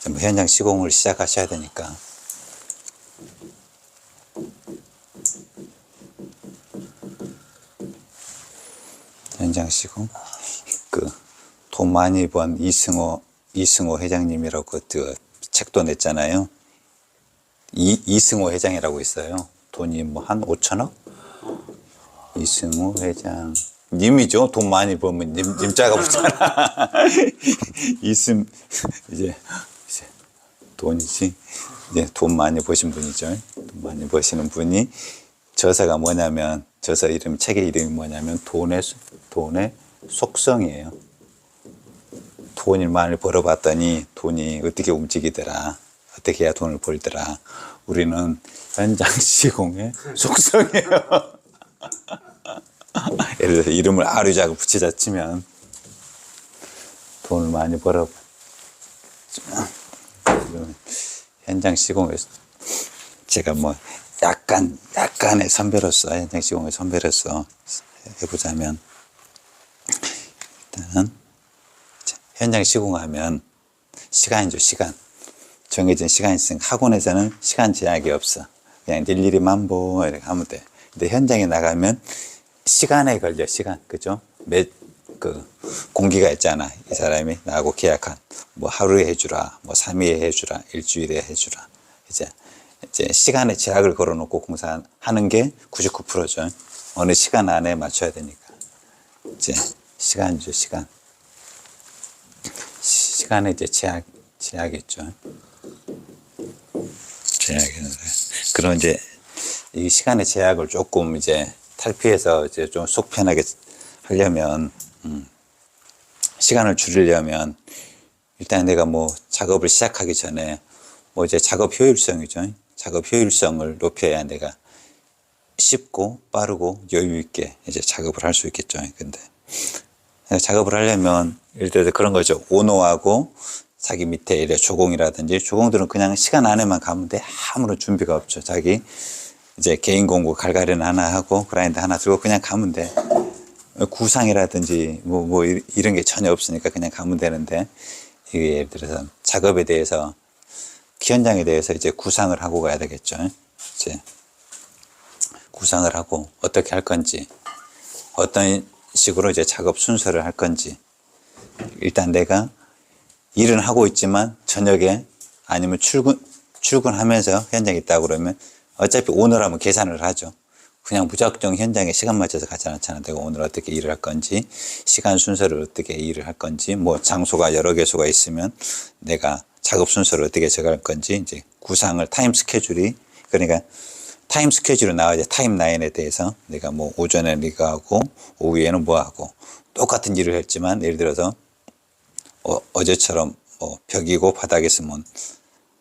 뭐 현장 시공을 시작하셔야 되니까. 현장 시공. 돈 많이 번 이승호 회장님이라고 그 책도 냈잖아요. 이승호 회장이라고 있어요. 돈이 뭐 한 5천억? 이승호 회장. 님이죠. 돈 많이 벌면 님자가 붙잖아. 이제 돈이지. 이제 돈 많이 버신 분이죠. 돈 많이 버시는 분이 저서가 뭐냐면, 저서 이름, 책의 이름이 뭐냐면 돈의 속성이에요. 돈을 많이 벌어봤더니 돈이 어떻게 움직이더라, 어떻게 해야 돈을 벌더라. 우리는 현장 시공의 속성이에요. 예를 들어서 이름을 아류자고 붙이자 치면 돈을 많이 벌어. 현장 시공에서 제가 뭐 약간의 선배로서, 현장 시공의 선배로서 해보자면, 일단은 현장 시공하면 시간이죠. 시간. 정해진 시간이 있으니까 학원에서는 시간 제약이 없어. 그냥 일일이 만보 이렇게 하면 돼. 근데 현장에 나가면 시간에 걸려. 시간. 그죠? 공기가 있잖아. 이 사람이 나하고 계약한 뭐 하루에 해주라, 뭐 3일에 해주라, 일주일에 해주라. 이제 시간에 제약을 걸어놓고 공사하는 게 99%죠. 어느 시간 안에 맞춰야 되니까. 이제 시간이죠. 시간에 이제 제약이 있죠. 그런 이제 이 시간의 제약을 조금 이제 탈피해서 이제 좀 속 편하게 하려면, 시간을 줄이려면, 일단 내가 뭐 작업을 시작하기 전에 뭐 이제 작업 효율성이죠. 작업 효율성을 높여야 내가 쉽고 빠르고 여유 있게 이제 작업을 할 수 있겠죠. 근데 작업을 하려면 예를 들어서 그런 거죠. 오너하고 자기 밑에 이래 조공이라든지, 조공들은 그냥 시간 안에만 가면 돼. 아무런 준비가 없죠. 자기 이제 개인 공구 갈갈이는 하나 하고 그라인더 하나 들고 그냥 가면 돼. 구상이라든지 뭐 이런 게 전혀 없으니까 그냥 가면 되는데, 이게 예를 들어서 작업에 대해서, 현장에 대해서 이제 구상을 하고 가야 되겠죠. 이제 구상을 하고 어떻게 할 건지, 어떤 식으로 이제 작업 순서를 할 건지. 일단 내가 일은 하고 있지만 저녁에 아니면 출근하면서 현장에 있다 그러면 어차피 오늘하면 계산을 하죠. 그냥 무작정 현장에 시간 맞춰서 가지 않잖아. 내가 오늘 어떻게 일을 할 건지, 시간 순서를 어떻게 일을 할 건지, 뭐 장소가 여러 개소가 있으면 내가 작업 순서를 어떻게 정할 건지, 이제 구상을, 타임 스케줄이, 그러니까 타임 스케줄이 나와야 타임 라인에 대해서 내가 뭐 오전에는 이거 하고 오후에는 뭐 하고, 똑같은 일을 했지만 예를 들어서 어제처럼 뭐 벽이고 바닥이 있으면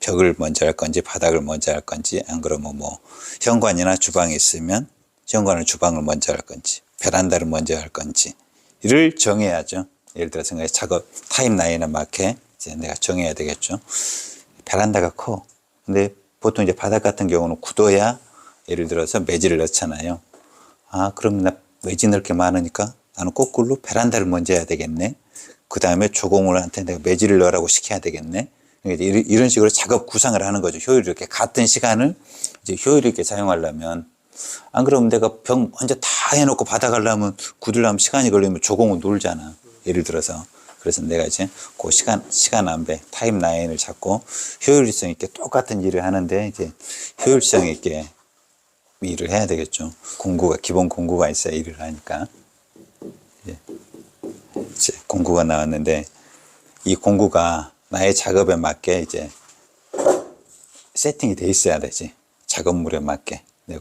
벽을 먼저 할 건지 바닥을 먼저 할 건지, 안 그러면 뭐 현관이나 주방이 있으면 현관을 주방을 먼저 할 건지, 베란다를 먼저 할 건지를 정해야죠. 예를 들어서 작업 타임 라인에 맞게 이제 내가 정해야 되겠죠. 베란다가 커. 근데 보통 이제 바닥 같은 경우는 굳어야 예를 들어서 매질을 넣잖아요. 그럼 나 매질 넣을 게 많으니까 나는 거꾸로 베란다를 먼저 해야 되겠네. 그 다음에 조공을한테 내가 매질을 넣으라고 시켜야 되겠네. 이런 식으로 작업 구상을 하는 거죠. 효율 있게. 같은 시간을 이제 효율 있게 사용하려면, 안 그러면 내가 벽 먼저 다 해놓고 바닥 하려면, 굳으려면 시간이 걸리면 조공은 놀잖아. 예를 들어서. 그래서 내가 이제 그 시간 안배, 타임 라인을 잡고 효율성 있게 똑같은 일을 하는데 이제 효율성 있게 일을 해야 되겠죠. 기본 공구가 있어야 일을 하니까. 이제 공구가 나왔는데, 이 공구가 나의 작업에 맞게 이제 세팅이 돼 있어야 되지. 작업물에 맞게. 내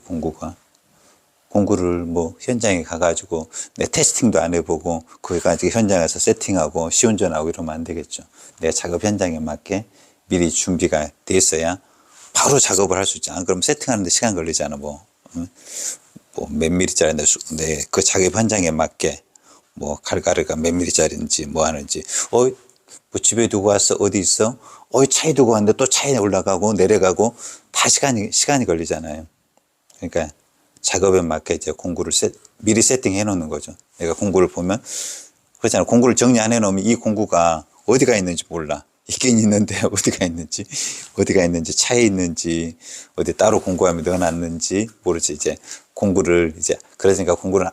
공구를 뭐 현장에 가가지고 내 테스팅도 안 해보고 거기 가지고 현장에서 세팅하고 시운전하고 이러면 안 되겠죠. 내 작업 현장에 맞게 미리 준비가 돼 있어야 바로 작업을 할 수 있지. 안 그러면 세팅하는데 시간 걸리잖아. 뭐 몇 미리짜리인데 그 작업 현장에 맞게 뭐 갈가르가 몇 미리짜리인지 뭐 하는지, 뭐 집에 두고 왔어, 어디 있어, 차에 두고 왔는데 또 차에 올라가고 내려가고 다 시간이 걸리잖아요. 그러니까 작업에 맞게 이제 공구를 미리 세팅해 놓는 거죠. 내가 공구를 보면 그렇잖아요. 공구를 정리 안 해 놓으면 이 공구가 어디가 있는지 몰라. 있긴 있는데 어디가 있는지 차에 있는지 어디 따로 공구함에 넣어놨는지 모르지. 이제 공구를 이제 그러니까 공구는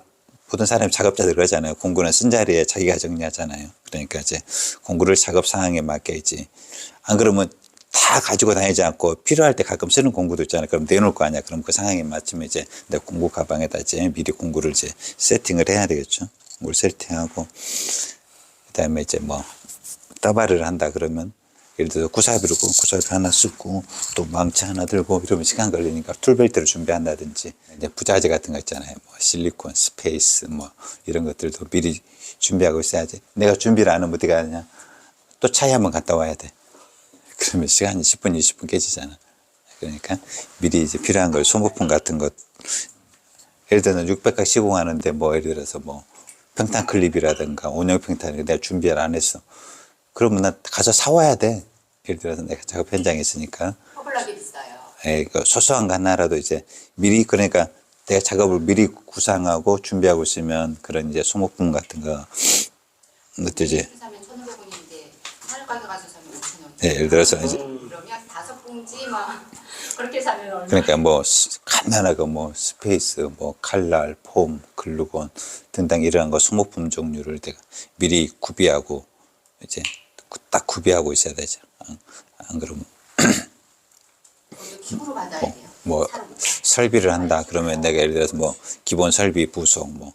모든 사람이 작업자들 그러잖아요. 공구는 쓴 자리에 자기가 정리하잖아요. 그러니까 이제 공구를 작업 상황에 맞게 있지. 안 그러면 다 가지고 다니지 않고 필요할 때 가끔 쓰는 공구도 있잖아요. 그럼 내놓을 거 아니야. 그럼 그 상황에 맞추면 이제 내 공구 가방에다 이제 미리 공구를 이제 세팅을 해야 되겠죠. 공구를 세팅하고 그다음에 이제 뭐 따발을 한다 그러면 예를 들어서 구사비를 하나 쓰고 또 망치 하나 들고 이러면 시간 걸리니까 툴벨트를 준비한다든지 이제 부자재 같은 거 있잖아요. 뭐 실리콘, 스페이스 뭐 이런 것들도 미리 준비하고 있어야지. 내가 준비를 안 하면 어떻게 하냐. 또 차에 한번 갔다 와야 돼. 그러면 시간이 10분, 20분 깨지잖아. 그러니까 미리 이제 필요한 걸 소모품 같은 것 예를 들어서 600각 시공하는데 뭐 예를 들어서 뭐 평탄 클립이라든가 온열 평탄을 내가 준비를 안 했어. 그러면 나 가서 사와야 돼. 예를 들어서 내가 작업 현장에 있으니까. 허블락이 비싸요. 예, 그 소소한 거 하나라도 이제 미리 그러니까 내가 작업을 미리 구상하고 준비하고 있으면 그런 이제 소모품 같은 거 그것도 이제 사면 1,500원인데 하늘가게 가서 사면 5,000원. 예, 예를 들어서 이제 그러면 5봉지 막 그렇게 사면 얼마? 그러니까 뭐 간단하고 뭐 스페이스, 뭐 칼날, 폼, 글루건 등등 이러한 거 소모품 종류를 내가 미리 구비하고 이제 딱 구비하고 있어야 되죠. 안 그러면 기부로 받아야 돼요. 뭐 설비를 한다 그러면 내가 예를 들어서 뭐 기본 설비 부속 뭐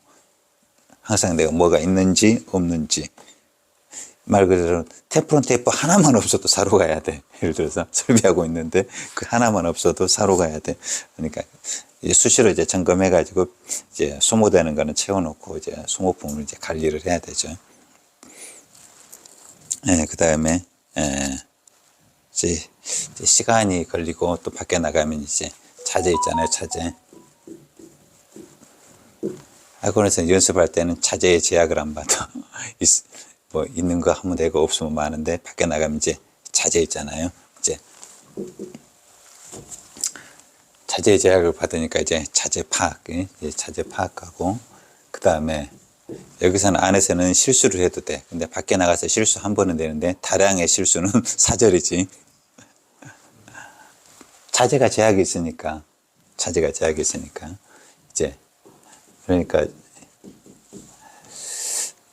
항상 내가 뭐가 있는지 없는지 말 그대로 테프론 테이프 하나만 없어도 사러 가야 돼. 예를 들어서 설비하고 있는데 그 하나만 없어도 사러 가야 돼. 그러니까 이제 수시로 이제 점검해 가지고 이제 소모되는 거는 채워놓고 이제 소모품을 이제 관리를 해야 되죠. 예, 그 다음에 이제 시간이 걸리고 또 밖에 나가면 이제 차제 있잖아요. 차제. 학원에서 연습할 때는 차제에 제약을 안 받아. 뭐 있는 거 하면 되고 없으면 많은데 밖에 나가면 이제 차제 있잖아요. 이제 차제 제약을 받으니까 이제 차제 파악, 이제 차제 파악하고 그 다음에 여기서는 안에서는 실수를 해도 돼. 근데 밖에 나가서 실수 한 번은 되는데 다량의 실수는 사절이지. 차제가 제약이 있으니까 이제 그러니까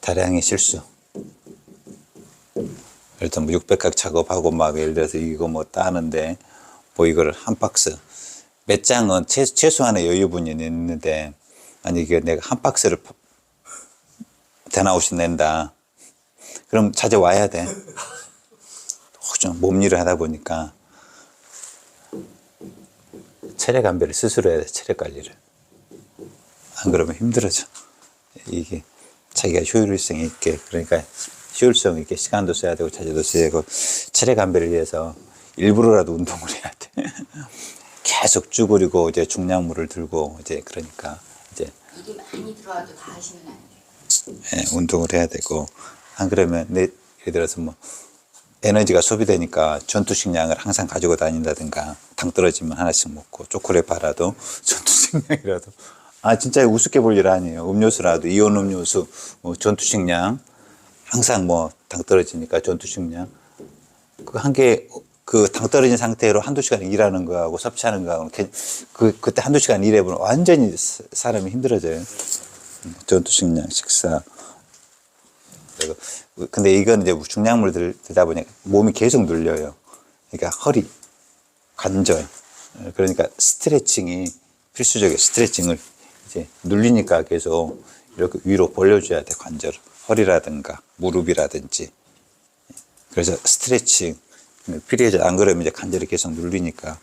다량의 실수. 예를 들어 뭐 600각 작업하고 막 예를 들어서 이거 뭐 따는데 뭐 이거를 한 박스 몇 장은 최소한의 여유분이 있는데 아니 이게 내가 한 박스를 대나웃이 낸다. 그럼 차제 와야 돼. 좀 몸일을 하다 보니까 체력 안배를 스스로 해야 돼. 체력 관리를. 안 그러면 힘들어져. 이게 자기가 효율성 있게 그러니까 효율성 있게 시간도 써야 되고 자제도 써야 되고 체력 안배를 위해서 일부러라도 운동을 해야 돼. 계속 쭈그리고 이제 중량물을 들고 이제 그러니까 이제 일이 많이 들어와도 다 하시면 안 돼요. 예, 운동을 해야 되고 안 그러면 예를 들어서 뭐 에너지가 소비되니까 전투식량을 항상 가지고 다닌다든가 당 떨어지면 하나씩 먹고 초콜릿 바라도 전투식량이라도 아 진짜 우습게 볼 일 아니에요. 음료수라도 이온 음료수 뭐 전투식량 항상 뭐 당 떨어지니까 전투식량 그 한 개 그 당 떨어진 상태로 한두 시간 일하는 거하고 섭취하는 거하고 그때 한두 시간 일해보면 완전히 사람이 힘들어져요. 전투식량 식사. 근데 이건 이제 중량물 들다 보니까 몸이 계속 눌려요. 그러니까 허리, 관절. 그러니까 스트레칭이 필수적이에요. 스트레칭을 이제 눌리니까 계속 이렇게 위로 벌려줘야 돼, 관절을. 허리라든가 무릎이라든지. 그래서 스트레칭 필요해져. 안 그러면 이제 관절이 계속 눌리니까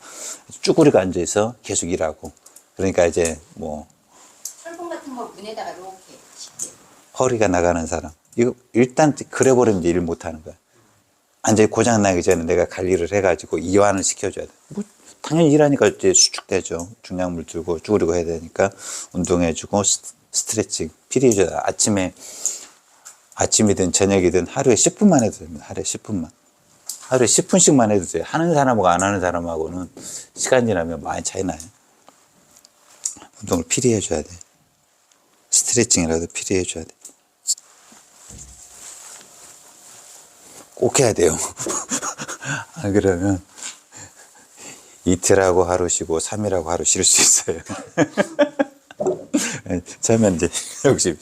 쭈그리고 앉아서 계속 일하고. 그러니까 이제 뭐 철봉 같은 거 문에다가 이렇게 쉽게. 허리가 나가는 사람. 이거 일단 그래 버리면 일 못 하는 거야. 완전히 고장 나기 전에 내가 관리를 해가지고 이완을 시켜줘야 돼. 뭐 당연히 일하니까 이제 수축되죠. 중량물 들고 쭈그리고 해야 되니까 운동해주고 스트레칭 필요해져. 아침이든 저녁이든 하루에 10분만 해도 됩니다. 하루에 10분만. 하루에 10분씩만 해도 돼요. 하는 사람하고 안 하는 사람하고는 시간 지나면 많이 차이 나요. 운동을 필히 해줘야 돼. 스트레칭이라도 필히 해줘야 돼. 꼭 해야 돼요. 안 그러면 이틀하고 하루 쉬고 3일하고 하루 쉴 수 있어요. 처음엔 이제 역시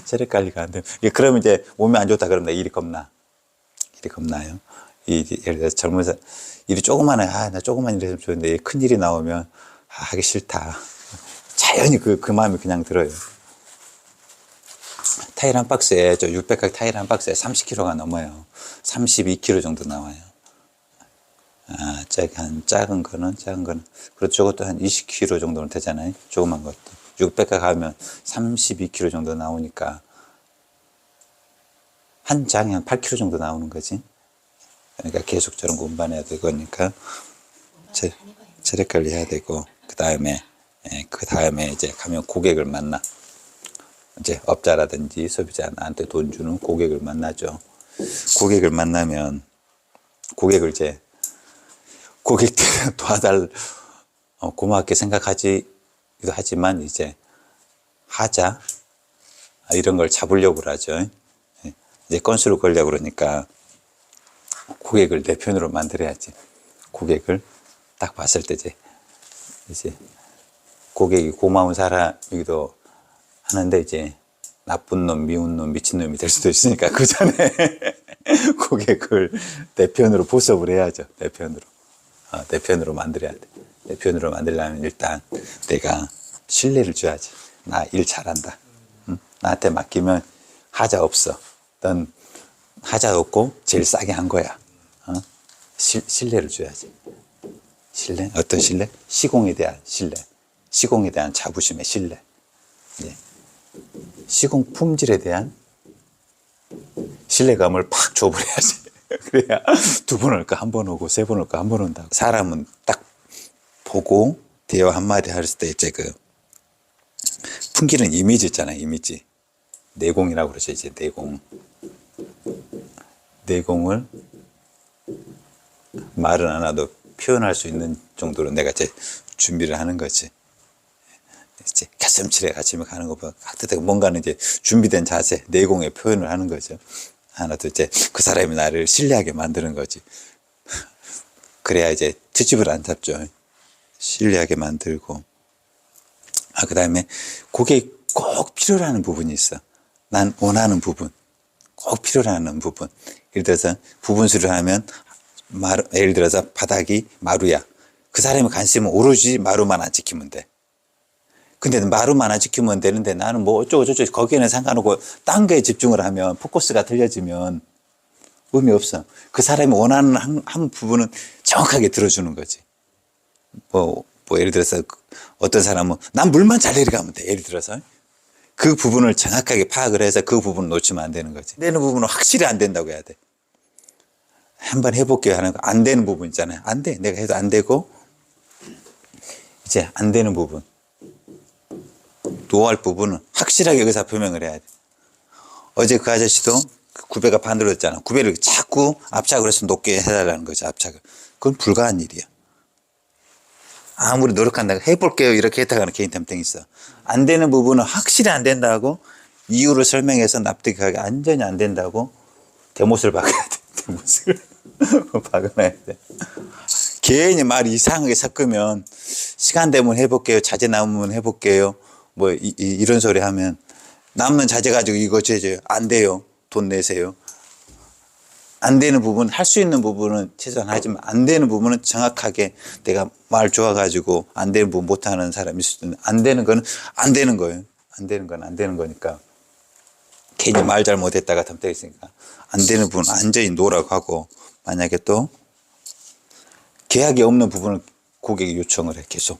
체력 관리가 안 되면 그러면 이제 몸이 안 좋다 그러면 일이 겁나요. 예를 들어서 젊은 사람 일이 조그만 해. 나 조그만 일 했으면 좋은데 큰 일이 나오면 하기 싫다. 자연히 그 마음이 그냥 들어요. 타일 한 박스에 600각 타일 한 박스에 30kg가 넘어요. 32kg 정도 나와요. 작은 거는 그리고 저것도 한 20kg 정도는 되잖아요. 조그만 것도 600각 하면 32kg 정도 나오니까 한 장이 한 8kg 정도 나오는 거지. 그러니까 계속 저런 거 운반해야 되니까 체력 관리해야 되고 그 다음에 이제 가면 고객을 만나. 이제 업자라든지 소비자한테 돈 주는 고객을 만나죠. 고객을 만나면 고객들 고맙게 생각하기도 하지만 이제 하자 이런 걸 잡으려고 하죠. 이제 건수를 걸려고 그러니까 고객을 내 편으로 만들어야지. 고객을 딱 봤을 때 이제 고객이 고마운 사람이기도 하는데 이제 나쁜 놈, 미운 놈, 미친 놈이 될 수도 있으니까 그 전에 고객을 내 편으로 보섭을 해야죠. 내 편으로 만들어야 돼. 내 편으로 만들려면 일단 내가 신뢰를 줘야지. 나 일 잘한다. 응? 나한테 맡기면 하자 없어. 넌 하자 없고 제일 싸게 한 거야. 신뢰를 줘야지. 신뢰? 어떤 신뢰? 시공에 대한 신뢰. 시공에 대한 자부심의 신뢰. 예. 시공 품질에 대한 신뢰감을 팍 줘버려야지. 그래야 2번 올까, 1번 오고, 3번 올까, 1번 온다고. 사람은 딱 보고 대화 한마디 할 때 이제 풍기는 이미지 있잖아요. 이미지. 내공이라고 그러죠. 이제 내공. 내공을 말은 안 해도 표현할 수 있는 정도로 내가 이제 준비를 하는 거지. 이제 가슴칠에 같이 가는 거 봐. 뭔가는 이제 준비된 자세, 내공의 표현을 하는 거죠. 하나도 이제 그 사람이 나를 신뢰하게 만드는 거지. 그래야 이제 트집을 안 잡죠. 신뢰하게 만들고. 그 다음에 고객이 꼭 필요로 하는 부분이 있어. 난 원하는 부분. 꼭 필요로 하는 부분. 예를 들어서 부분수를 하면 예를 들어서 바닥이 마루야. 그 사람의 관심은 오로지 마루만 안 지키면 돼. 근데 마루만 안 지키면 되는데 나는 뭐 어쩌고저쩌고 거기에는 상관없고 딴 거에 집중을 하면 포커스가 틀려지면 의미 없어. 그 사람이 원하는 한 부분은 정확하게 들어주는 거지. 뭐 예를 들어서 어떤 사람은 난 물만 잘 내려가면 돼. 예를 들어서 그 부분을 정확하게 파악을 해서 그 부분을 놓치면 안 되는 거지. 되는 부분은 확실히 안 된다고 해야 돼. 한번 해볼게요 하는 거 안 되는 부분 있잖아요. 안 돼. 내가 해도 안 되고 이제 안 되는 부분. 노할 부분은 확실하게 의사표명을 해야 돼. 어제 그 아저씨도 구배가 반대로 했잖아. 구배를 자꾸 압착을 해서 높게 해달라는 거죠. 압착을. 그건 불가한 일이야. 아무리 노력한다고 해볼게요 이렇게 했다가는 개인 템땡이 있어. 안 되는 부분은 확실히 안 된다고 이유를 설명해서 납득하게 완전히 안 된다고 대못을 박아야 돼. 대못을 박아놔야 돼. 괜히 말 이상하게 섞으면 시간 되면 해볼게요. 자재 남으면 해볼게요. 뭐 이런 소리 하면 남는 자재 가지고 이거 제재 안 돼요. 돈 내세요. 안 되는 부분, 할 수 있는 부분은 최소한 하지만 안 되는 부분은 정확하게 내가 말 좋아가지고 안 되는 부분 못하는 사람이 있을 수도 있는데 안 되는 거는 안 되는 거예요. 안 되는 건 안 되는 거니까 괜히 말 잘못했다가 덤태기 있으니까 안 되는 부분 완전히 노라고 하고 만약에 또 계약이 없는 부분을 고객이 요청을 해 계속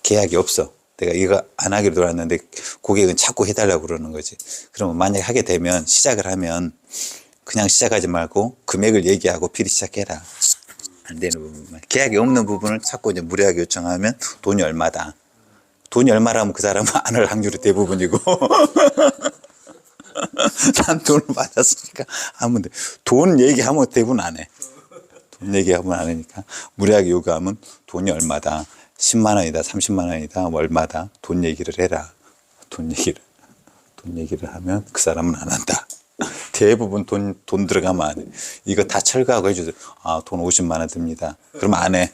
계약이 없어. 내가 이거 안 하기로 들어왔는데 고객은 자꾸 해달라고 그러는 거지. 그러면 만약에 하게 되면 시작을 하면 그냥 시작하지 말고 금액을 얘기하고 필히 시작해라. 안 되는 부분만. 계약이 없는 부분을 자꾸 이제 무리하게 요청하면 돈이 얼마다. 돈이 얼마라면 그 사람은 안 할 확률이 대부분이고. 난 돈을 받았으니까 하면 돼. 돈 얘기하면 대부분 안 해. 돈 얘기하면 안 하니까 무리하게 요구하면 돈이 얼마다. 10만 원이다, 30만 원이다, 얼마다. 돈 얘기를 해라. 돈 얘기를 하면 그 사람은 안 한다. 대부분 돈 들어가면 안 해. 이거 다 철거하고 해줘도, 아, 돈 50만 원 듭니다. 그러면 안 해.